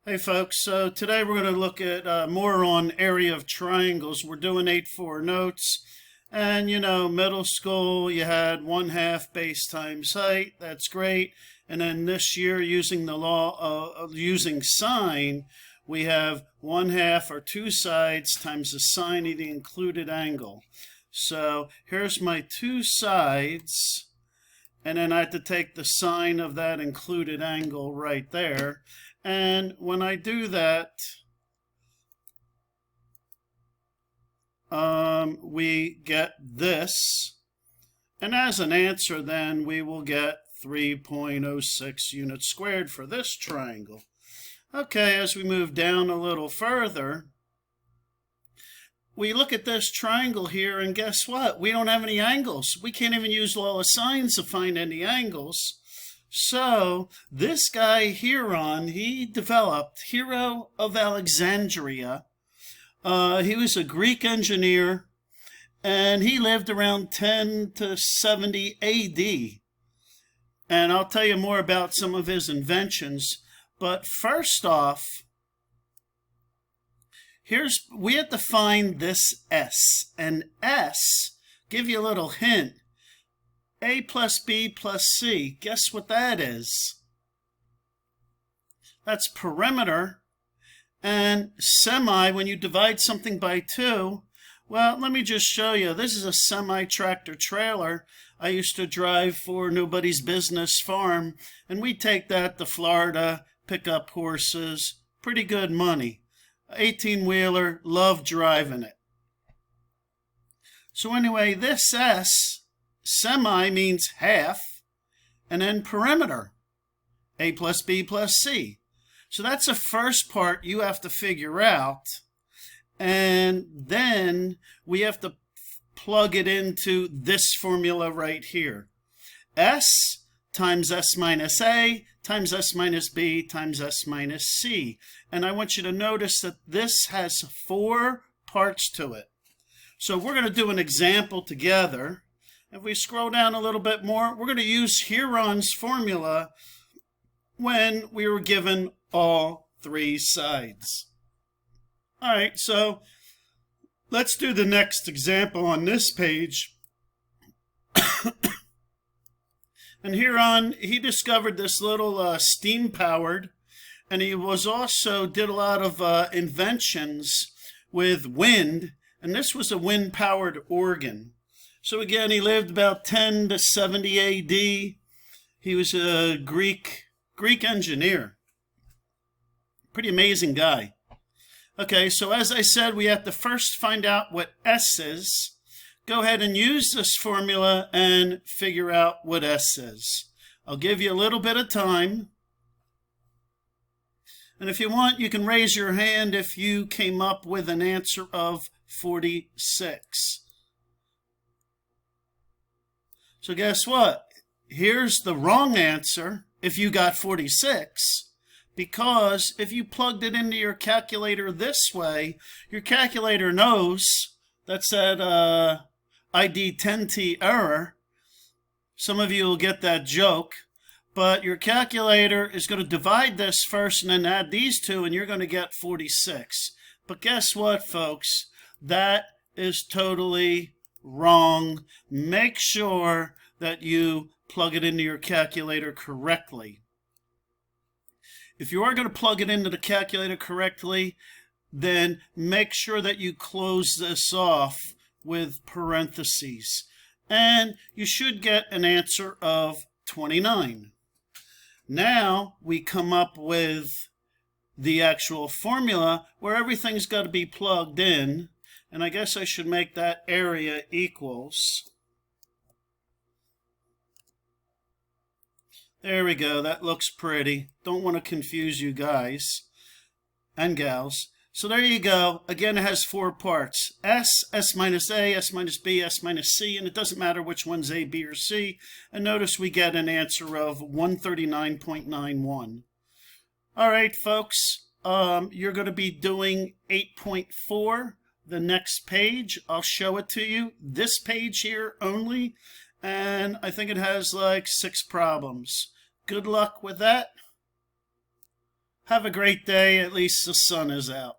Hey folks, so today we're going to look at more on area of triangles. We're doing 8-4 notes, and middle school you had 1/2 base times height. That's great. And then this year, using the law of using sine, we have 1/2 or 2 sides times the sine of the included angle. So here's my 2 sides, and then I have to take the sine of that included angle right there. And when I do that, we get this. And as an answer, then, we will get 3.06 units squared for this triangle. Okay, as we move down a little further, we look at this triangle here, and guess what? We don't have any angles. We can't even use law of sines to find any angles. So this guy Heron, he developed Hero of Alexandria. He was a Greek engineer, and he lived around 10 to 70 AD. And I'll tell you more about some of his inventions. But first off, we have to find this S. And S, give you a little hint. A plus B plus C. Guess what that is? That's perimeter. And semi, when you divide something by 2, well, let me just show you. This is a semi-tractor trailer I used to drive for Nobody's Business Farm, and we take that to Florida, pick up horses. Pretty good money. 18-wheeler, love driving it. So anyway, this S, semi means half, and then perimeter, A plus B plus C. So that's the first part you have to figure out, and then we have to plug it into this formula right here. S times S minus A times S minus B times S minus C. And I want you to notice that this has 4 parts to it. So we're going to do an example together. If we scroll down a little bit more, we're going to use Heron's formula when we were given all 3 sides. All right, so let's do the next example on this page. And Heron, he discovered this little steam-powered, and he was also did a lot of inventions with wind, and this was a wind-powered organ. So again, he lived about 10 to 70 AD. He was a Greek engineer. Pretty amazing guy. Okay, so as I said, we have to first find out what S is. Go ahead and use this formula and figure out what S is. I'll give you a little bit of time. And if you want, you can raise your hand if you came up with an answer of 46. So guess what? Here's the wrong answer if you got 46, because if you plugged it into your calculator this way, your calculator knows that's that ID 10T error. Some of you will get that joke, but your calculator is going to divide this first and then add these two, and you're going to get 46. But guess what, folks? That is totally wrong. Make sure that you plug it into your calculator correctly. If you are going to plug it into the calculator correctly, then make sure that you close this off with parentheses. And you should get an answer of 29. Now we come up with the actual formula where everything's got to be plugged in. And I guess I should make that area equals. There we go. That looks pretty. Don't want to confuse you guys and gals. So there you go. Again, it has 4 parts. S, S minus A, S minus B, S minus C, and it doesn't matter which one's A, B, or C. And notice we get an answer of 139.91. All right, folks. You're going to be doing 8.4. The next page, I'll show it to you. This page here only, and I think it has like 6 problems. Good luck with that. Have a great day. At least the sun is out.